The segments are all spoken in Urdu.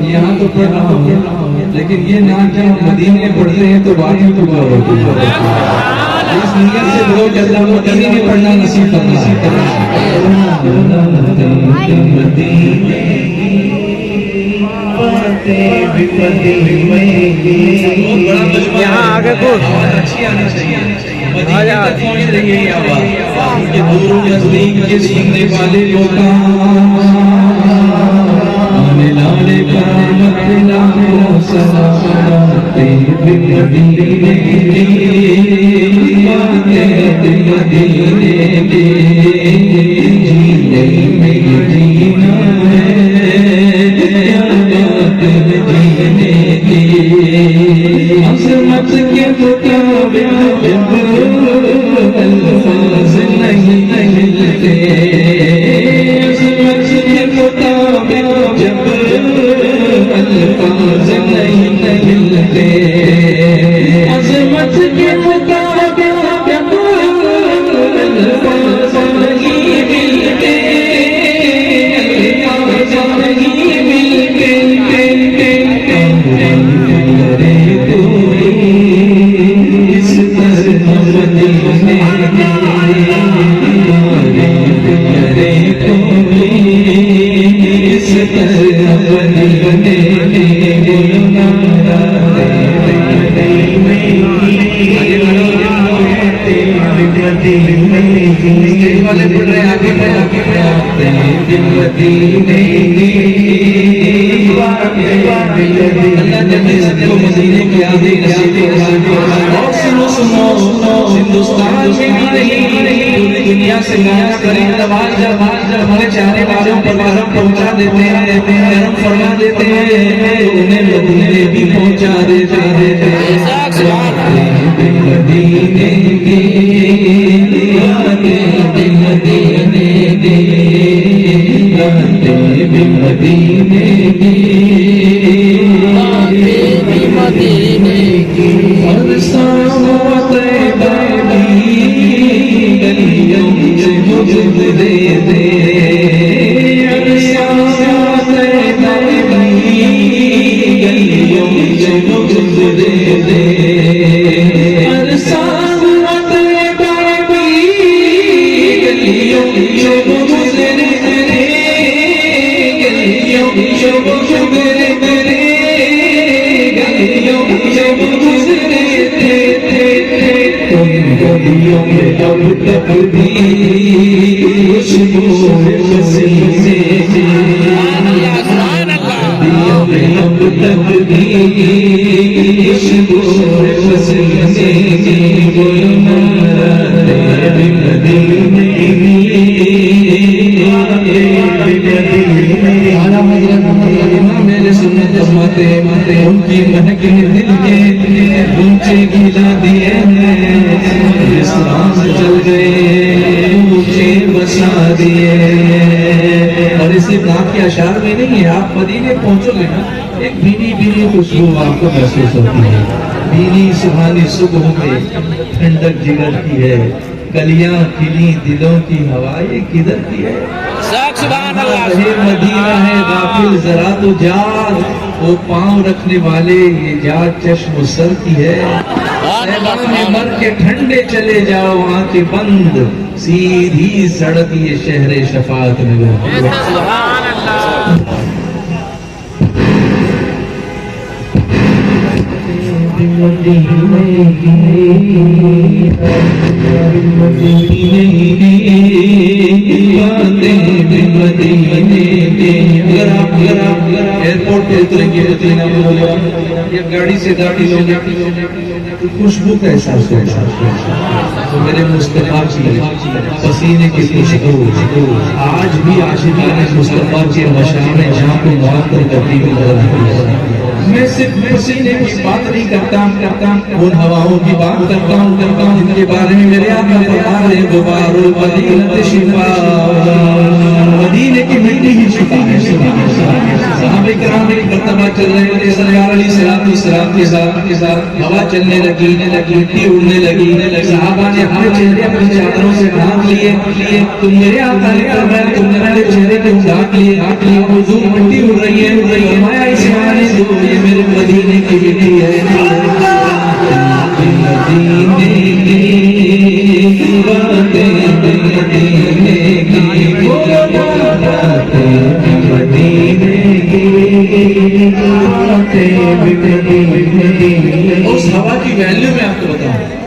یہاں تو پڑھ رہا ہوں لیکن یہ نام جب مدینے پڑھتے ہیں تو بات ہی کچھ اور ہوتی ہے. اس نیت سے دو کہ اللہ مدینے میں پڑھنا نصیب کرنا ہے. یہاں آگے کچھ اچھی آنی چاہیے. مدینے تک پہنچ رہی ہے یہ آواز کہ دور و نزدیک کے سننے والے لوگ لالے قامت لاکھوں سلام مدینے جینے میں جینا ہے جینے کی عظمت کے مطابق الفاظ نہیں ملتے. عظمت کے مطابق جب الفاظ نہیں ملتے. عظمت کے مطابق جب الفاظ نہیں ملتے. الفاظ نہیں ملتے. کرے کوئی اس طرح مدینے کرے کوئی اس طرح مدینے والے بول رہے ہیں آگے اللہ جب سب کو مدینے کی آدھی نصیب اور سنو ہندوستان میں بھی نہیں پوری دنیا سے گانا کریں نواز جب ہمارے چاہنے والوں پر کرم پہنچا دیتے ہیں کرم فرما دیتے ہیں انہیں مدینے بھی پہنچا دیتے ہیں. مدینے میرے سنت فرماتے ان کی مہک دل کے اونچے گلا دیے ہیں اسلام چل گئے اونچے بسا دیے. اور اس بات کے اشعار میں نہیں ہے آپ مدینے پہنچو گے نا ایک بھینی بھینی خوشبو آپ کو محسوس ہوتی ہے. بھینی سبحانی صبح میں ٹھنڈک جگر کی ہے کلیاں کھلی دلوں کی ہوائیں کدھر کی ہے. مدینہ ہے غافل ذرا تو جاگ وہ پاؤں رکھنے والے یہ جات چشم سر کی ہے. مر کے ٹھنڈے چلے جاؤ آنکھیں بند سیدھی سڑک یہ شہر شفاعت نگر. ایئرپورٹ پہ اتریں گے یا گاڑی سے داخل ہوں گے خوشبو کا احساس ہوگا. میرے مصطفیٰ کی پسینے کی خوشبو آج بھی عاشقان مصطفیٰ کے مشامیں جہاں کو معطر کرتی ہوئی. میں صرف پسینے کی بات نہیں کرتا ان ہواؤں کی بات کرتا ہوں جن کے بارے میں میرے آقا فرما رہے غبار المدینہ شفا. مدینے کی مٹی ہی شفا ہے. ساتھ چل رہے تھے سرکار علیہ السلام کے ساتھ ہوا چلنے لگی مٹی اڑنے لگی صحابہ نے اپنے چہرے اپنی چادروں سے ڈھانپ لیے تو میرے آقا نے فرمایا تم نے میرے چہرے کو ڈھانپ لیے حضور مٹی اڑ رہی ہے فرمایا اسے آنے دو یہ میرے مدینے کی مٹی ہے مدینے کی باتیں مدینے کی اس ہوا کی ویلیو میں آپ کو بتاؤں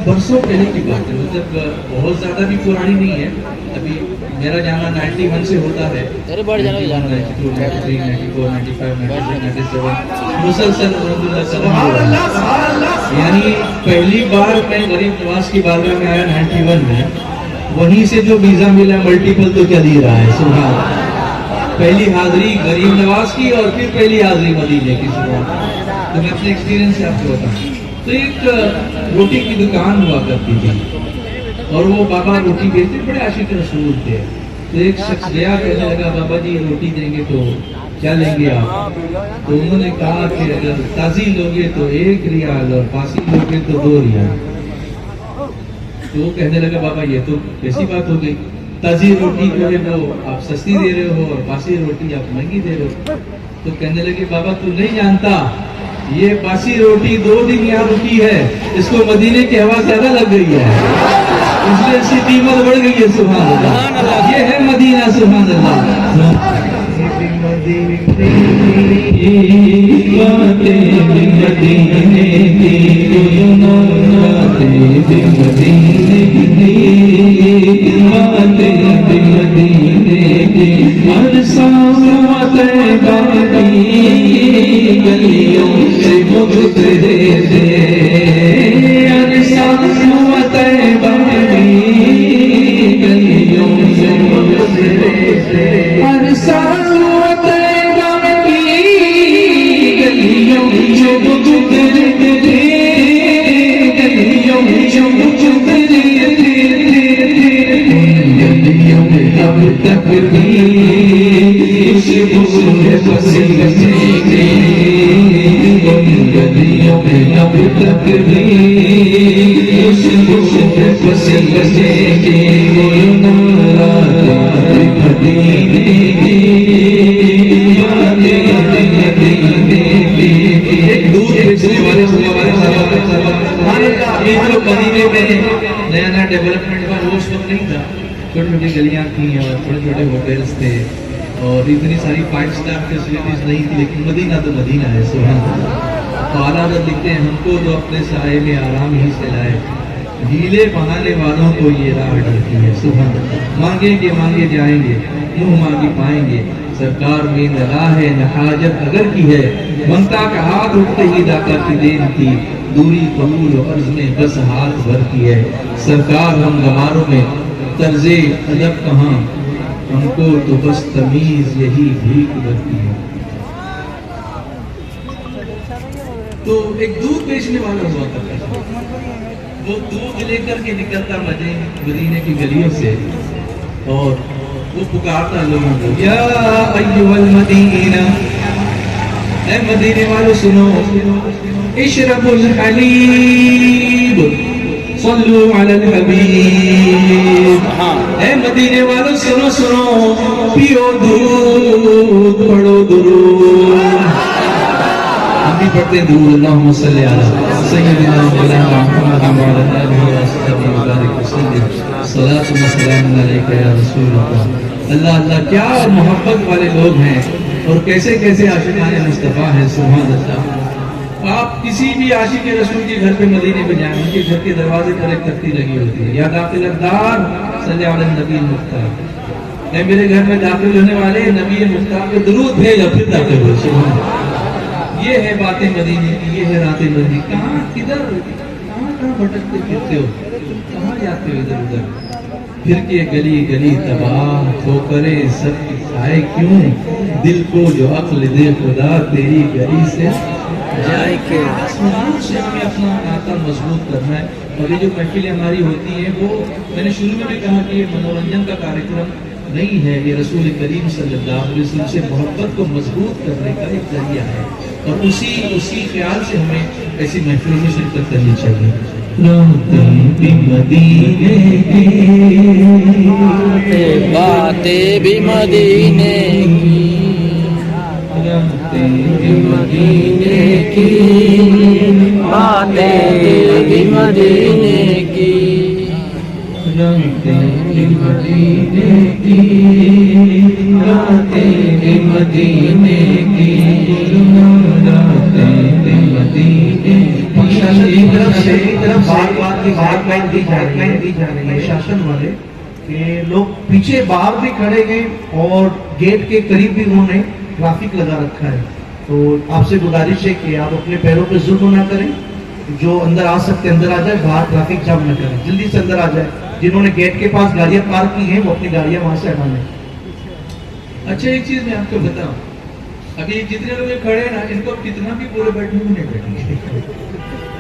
برسوں پہلے کی بات ہے مطلب بہت زیادہ بھی پرانی نہیں ہے ابھی میرا جانا 91 سے ہوتا ہے 92, 93, 94, 95, 96, 97 مسلسل یعنی پہلی بار میں غریب نواز کی بارگاہ میں آیا 91 میں وہیں سے جو ویزا ملا ملٹیپل تو کیا دے رہا ہے سبحان اللہ پہلی حاضری غریب نواز کی اور پھر پہلی حاضری مدینے کی سبحان اللہ تو میں اپنے ایکسپیرینس سے آپ کو بتاؤں تو ایک روٹی کی دکان ہوا کرتی تھی اور وہ بابا روٹی بیچتے بڑے عاشق رسول تھے تو ایک شخص گیا کہنے لگا بابا جی روٹی دیں گے تو کیا لیں گے آپ تو انہوں نے کہا کہ اگر تازی لوگے تو 1 ریال اور باسی لوگے تو 2 ریال تو وہ کہنے لگا بابا یہ تو کیسی بات ہو گئی تازی روٹی جو ہے وہ آپ سستی دے رہے ہو اور باسی روٹی آپ مہنگی دے رہے ہو تو کہنے لگے بابا تو نہیں جانتا یہ باسی روٹی 2 دن یہاں رکی ہے اس کو مدینے کی ہوا زیادہ لگ گئی ہے اس لیے اس کی قیمت بڑھ گئی ہے سبحان اللہ یہ ہے مدینہ سبحان اللہ نیا نیا ڈیولپمنٹ کا وہ اس وقت نہیں تھا چھوٹی چھوٹی گلیاں تھیں اور چھوٹے چھوٹے ہوٹلس تھے اور اتنی ساری 5 اسٹار فیسلٹیز نہیں تھی لیکن مدینہ تو مدینہ ہے سبحان اللہ تو اعلیٰ حضرت لکھتے ہیں ہم کو تو اپنے سائے میں آرام ہی سے لائے ڈھیلے بہانے والوں کو یہ راہ ڈرتی ہے سبحان اللہ مانگیں گے مانگے جائیں گے منہ مانگی پائیں گے سرکار میں نہ راہ ہے نہ حاجت اگر کی ہے منگتا کا ہاتھ اٹھتے ہی داتا کی دین تھی دوری قبول و عرض میں بس ہاتھ بھر کی ہے سرکار ہم گواروں میں طرز ادب کہاں ہم کو تو بس تمیز یہی بھیک بھرتی ہے تو ایک دودھ بیچنے والا ہوا کرتا تھا وہ دودھ لے کر کے نکلتا مدینے کی گلیوں سے اور وہ پکارتا لوگوں کو یا ایھا المدینہ اے مدینے والوں سنو اشربوا الحلیب صلو علی الحبیب اے مدینے والوں سنو سنو پیو دودھ پڑھو درود ہم بھی پڑھتے ہیں درود اللہم صلی علی سیدنا مولانا محمد وعلی آلہ وصحبہ وبارک وسلم صلاۃ و سلام علیک یا رسول اللہ اللہ اللہ کیا محبت والے لوگ ہیں اور کیسے کیسے عاشقان مصطفیٰ ہیں سبحان اللہ آپ کسی بھی عاشق رسول کے گھر پہ مدینے پہ جائیں ان کے گھر کے دروازے پر ایک تختی لگی ہوتی ہے یا داخل الدار صلی علی النبی المختار اے میرے گھر میں داخل ہونے والے نبی مختار پہ درود بھیج اور پھر داخل ہو سبحان اللہ یہ ہے باتیں مدینے کی یہ ہے راتیں مدینے کہاں کدھر کہاں بھٹکتے پھرتے ہو کہاں جاتے ہو ادھر ادھر پھر کے گلی گلی تباہ ہو کرے سب کی کھائے کیوں دل کو جو عقل دے خدا تیری گلی سے جائے کہ مضبوط سے ہمیں اپنا ناطہ مضبوط کرنا ہے اور یہ جو محفلیں ہماری ہوتی ہیں وہ میں نے شروع میں بھی کہا کہ یہ منورنجن کا کارکرم نہیں ہے، یہ رسول کریم صلی اللہ علیہ وسلم سے محبت کو مضبوط کرنے کا ایک ذریعہ ہے، اور اسی خیال سے ہمیں ایسی محفلوں میں شرکت کرنی چاہیے۔ راتیں بھی مدینے کی، باتیں بھی مدینے کی، راتیں بھی مدینے کی، باتیں بھی مدینے کی، راتیں بھی مدینے کی، راتیں بھی مدینے کی، راتیں بھی مدینے کی۔ ایک طرف بات دی جا رہی ہے شاشن والے کہ لوگ پیچھے باہر بھی کھڑے گئے اور گیٹ کے قریب بھی انہوں نے ٹریفک لگا رکھا ہے، تو آپ سے گزارش ہے کہ آپ اپنے پیروں پہ ظلم نہ کریں، جو اندر آ سکتے اندر آ جائے، باہر ٹریفک جام نہ کریں، جلدی سے اندر آ جائے، جنہوں نے گیٹ کے پاس گاڑیاں پارک کی ہیں وہ اپنی گاڑیاں وہاں سے ہٹا لیں۔ اچھا ایک چیز میں آپ کو بتاؤں، ابھی جتنے لوگ کھڑے ہیں نا، ان کو کتنا بھی پورے بیٹھنے کو نہیں بیٹھیں گے،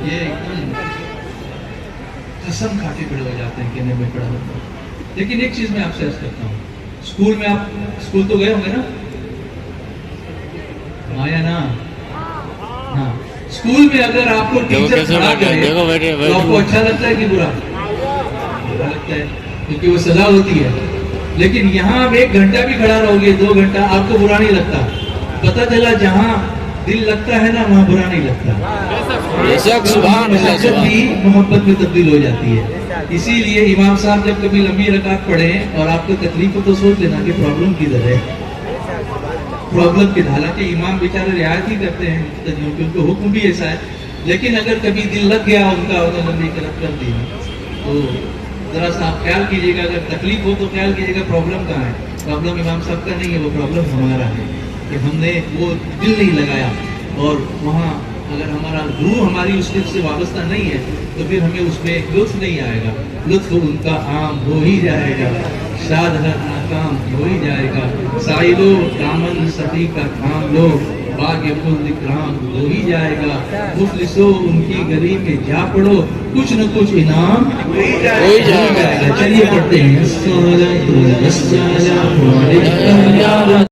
یہ ایک دم قسم کھا کے کھڑے ہو جاتے ہیں کہ نہیں میں کھڑا ہوتا ہوں۔ لیکن ایک چیز میں آپ سے عرض کرتا ہوں، اسکول میں آپ اسکول تو گئے ہوں گے نا، آیا نا؟ ہاں، اسکول میں اگر آپ کو ٹیچر کھڑا کرے تو آپ کو اچھا لگتا ہے کہ برا؟ برا لگتا ہے، کیونکہ وہ سزا ہوتی ہے۔ لیکن یہاں آپ 1 گھنٹہ بھی کھڑا رہو گے، 2 گھنٹہ، آپ کو برا نہیں لگتا۔ پتہ چلا جہاں دل لگتا ہے نا وہاں برا نہیں لگتا، سبحان اللہ، بھی محبت میں تبدیل ہو جاتی ہے۔ اسی لیے امام صاحب جب کبھی لمبی رکعت پڑھیں اور آپ کو تکلیف ہو تو سوچ لینا کہ پرابلم کدھر ہے، پرابلم کی، حالانکہ امام بیچارے رعایت ہی کرتے ہیں مقتدیوں کی، ان کو حکم بھی ایسا ہے، لیکن اگر کبھی دل لگ گیا ان کا، انہوں نے لمبی رکعت کر دی تو ذرا سا آپ خیال کیجیے گا، اگر تکلیف ہو تو خیال کیجیے گا پرابلم کہاں ہے۔ پرابلم امام صاحب کا نہیں ہے، وہ پرابلم ہمارا ہے کہ ہم نے وہ دل نہیں لگایا، اور وہاں اگر ہمارا روح ہماری اس چیز سے وابستہ نہیں ہے تو پھر ہمیں اس میں لطف نہیں آئے گا، لطف ان کا عام ہو ہی جائے گا، شاد ہر ناکام ہو ہی جائے گا، سائلو دامن ستی کا تھام لو، باغ خلد اکرام ہو ہی جائے گا، مفلسو ان کی گلی میں جا پڑو، کچھ نہ کچھ انعام ہو ہی جائے گا۔ چلیے پڑھتے ہیں۔